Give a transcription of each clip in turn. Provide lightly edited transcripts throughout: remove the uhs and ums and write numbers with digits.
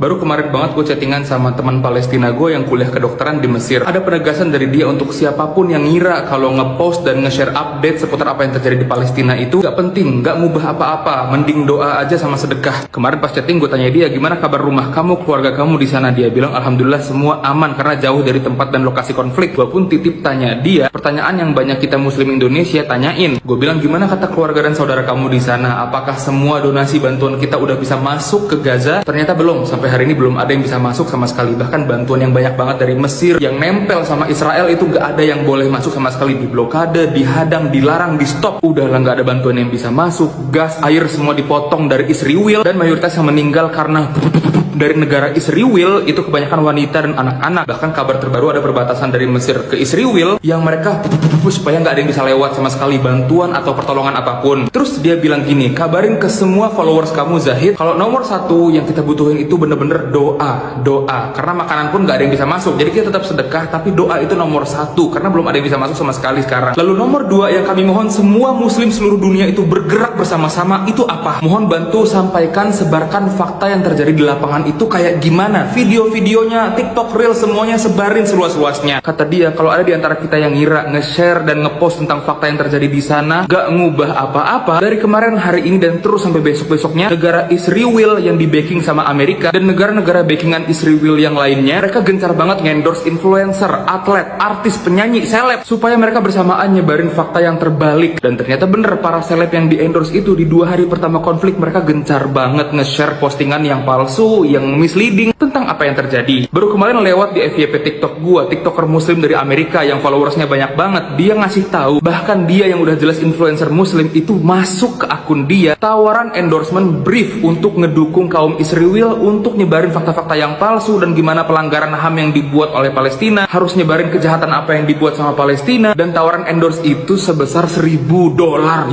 Baru kemarin banget gue chattingan sama teman Palestina gue yang kuliah kedokteran di Mesir. Ada penegasan dari dia untuk siapapun yang ngira kalau ngepost dan nge-share update seputar apa yang terjadi di Palestina itu gak penting, gak ngubah apa-apa, mending doa aja sama sedekah. Kemarin pas chatting gue tanya dia, gimana kabar rumah kamu, keluarga kamu di sana? Dia bilang alhamdulillah semua aman karena jauh dari tempat dan lokasi konflik. Gue pun titip tanya dia pertanyaan yang banyak kita muslim Indonesia tanyain. Gue bilang gimana kata keluarga dan saudara kamu di sana? Apakah semua donasi bantuan kita udah bisa masuk ke Gaza? Ternyata belum, sampai hari ini belum ada yang bisa masuk sama sekali. Bahkan bantuan yang banyak banget dari Mesir yang nempel sama Israel itu gak ada yang boleh masuk sama sekali. Di blokade, dihadang, dilarang, di stop. Udahlah gak ada bantuan yang bisa masuk. Gas, air semua dipotong dari Israel. Dan mayoritas yang meninggal karena dari negara Israel itu kebanyakan wanita dan anak-anak. Bahkan kabar terbaru ada perbatasan dari Mesir ke Israel yang mereka supaya nggak ada yang bisa lewat sama sekali bantuan atau pertolongan apapun. Terus dia bilang gini, kabarin ke semua followers kamu Zahid, kalau nomor satu yang kita butuhin itu bener-bener doa, karena makanan pun nggak ada yang bisa masuk. Jadi kita tetap sedekah, tapi doa itu nomor satu karena belum ada yang bisa masuk sama sekali sekarang. Lalu nomor dua yang kami mohon semua muslim seluruh dunia itu bergerak bersama-sama itu apa? Mohon bantu sampaikan, sebarkan fakta yang terjadi di lapangan itu kayak gimana, video-videonya, TikTok Reel, semuanya sebarin seluas-luasnya. Kata dia, kalau ada di antara kita yang ngira nge-share dan nge-post tentang fakta yang terjadi di sana gak ngubah apa-apa, dari kemarin, hari ini, dan terus sampai besok-besoknya, negara Israel yang di backing sama Amerika dan negara-negara backingan Israel yang lainnya, mereka gencar banget ngendorse influencer, atlet, artis, penyanyi, seleb, supaya mereka bersamaan nyebarin fakta yang terbalik. Dan ternyata bener, para seleb yang di-endorse itu di 2 hari pertama konflik mereka gencar banget nge-share postingan yang palsu, yang misleading tentang apa yang terjadi. Baru kemarin lewat di FYP TikTok gua, TikToker muslim dari Amerika yang followersnya banyak banget, dia ngasih tahu, bahkan dia yang udah jelas influencer muslim itu masuk ke akun dia tawaran endorsement brief untuk ngedukung kaum Israel untuk nyebarin fakta-fakta yang palsu dan gimana pelanggaran HAM yang dibuat oleh Palestina, harus nyebarin kejahatan apa yang dibuat sama Palestina, dan tawaran endorse itu sebesar $1.000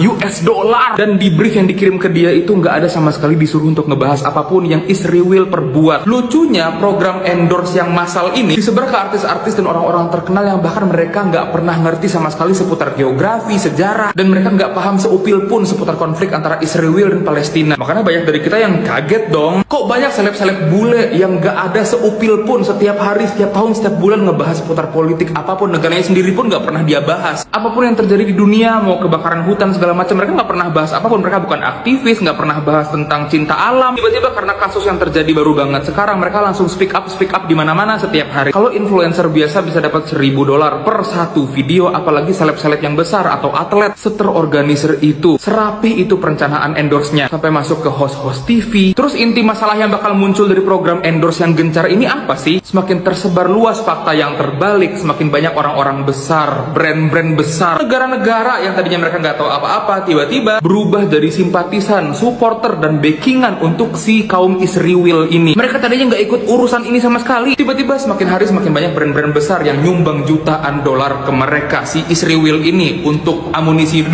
US dollar. Dan di brief yang dikirim ke dia itu nggak ada sama sekali disuruh untuk ngebahas apapun yang Israel perbuat. Lucunya program endorse yang massal ini disebar ke artis-artis dan orang-orang terkenal yang bahkan mereka nggak pernah ngerti sama sekali seputar geografi, sejarah, dan mereka nggak paham seupil pun seputar konflik antara Israel dan Palestina. Makanya banyak dari kita yang kaget dong, kok banyak seleb-seleb bule yang nggak ada seupil pun, setiap hari, setiap tahun, setiap bulan ngebahas seputar politik apapun, negaranya sendiri pun nggak pernah dia bahas. Apapun yang terjadi di dunia, mau kebakaran hutan segala macam, mereka nggak pernah bahas apapun. Mereka bukan aktivis, nggak pernah bahas tentang cinta alam. Tiba-tiba karena kasus yang terjadi baru banget sekarang, mereka langsung speak up di mana-mana setiap hari. Kalau influencer biasa bisa dapat $1.000 per satu video, apalagi seleb-seleb yang besar atau atlet, seterorganisir itu, serapi itu perencanaan endorse-nya sampai masuk ke host-host TV. Terus inti masalah yang bakal muncul dari program endorse yang gencar ini apa sih? Semakin tersebar luas fakta yang terbalik, semakin banyak orang-orang besar, brand-brand besar, negara-negara yang tadinya mereka nggak tahu apa-apa, tiba-tiba berubah dari simpatisan, supporter, dan backingan untuk si kaum Israel ini. Mereka tadinya nggak ikut urusan ini sama sekali. Tiba-tiba semakin hari semakin banyak brand-brand besar yang nyumbang jutaan dolar ke mereka, si Israel ini, untuk amunisi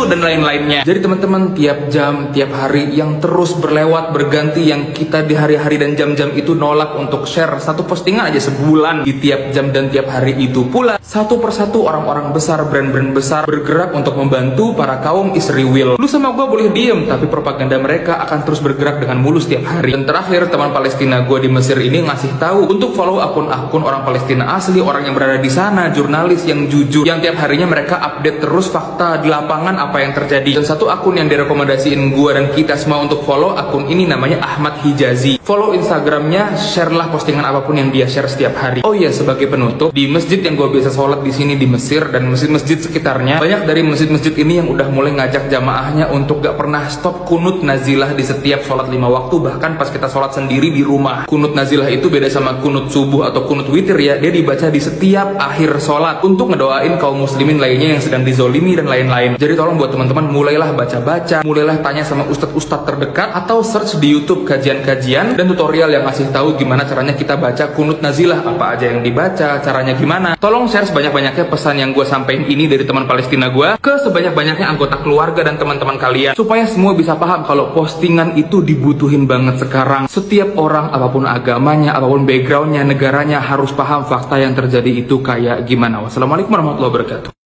dan lain-lainnya. Jadi teman-teman, tiap jam, tiap hari yang terus berlewat berganti, yang kita di hari-hari dan jam-jam itu nolak untuk share satu postingan aja sebulan, di tiap jam dan tiap hari itu pula satu persatu orang-orang besar, brand-brand besar bergerak untuk membantu para kaum Israel. Lu sama gue boleh diem, tapi propaganda mereka akan terus bergerak dengan mulus tiap hari. Dan terakhir, teman Palestina gue di Mesir ini ngasih tahu untuk follow akun-akun orang Palestina asli, orang yang berada di sana, jurnalis yang jujur, yang tiap harinya mereka update terus fakta di lapangan apa yang terjadi. Dan satu akun yang direkomendasiin gue dan kita semua untuk follow, akun ini namanya Ahmad Hijazi. Follow Instagramnya, share lah postingan apapun yang dia share setiap hari. Oh iya, sebagai penutup, di masjid yang gue biasa sholat di sini di Mesir dan masjid-masjid sekitarnya, banyak dari masjid-masjid ini yang udah mulai ngajak jamaahnya untuk gak pernah stop kunut nazilah di setiap sholat 5 waktu. Bahkan pas kita sholat sendiri di rumah, kunut nazilah itu beda sama kunut subuh atau kunut witir ya, dia dibaca di setiap akhir sholat untuk ngedoain kaum muslimin lainnya yang sedang dizolimi dan lain-lain. Jadi tolong buat teman-teman, mulailah baca-baca, mulailah tanya sama ustadz-ustadz terdekat, atau search di YouTube kajian-kajian dan tutorial yang ngasih tahu gimana caranya kita baca kunut nazilah, apa aja yang dibaca, caranya gimana. Tolong share sebanyak-banyaknya pesan yang gue sampein ini dari teman Palestina gue ke sebanyak-banyaknya anggota keluarga dan teman-teman kalian, supaya semua bisa paham kalau postingan itu dibutuhin banget sekarang. Setiap orang, apapun agamanya, apapun backgroundnya, negaranya, harus paham fakta yang terjadi itu kayak gimana. Wassalamualaikum warahmatullahi wabarakatuh.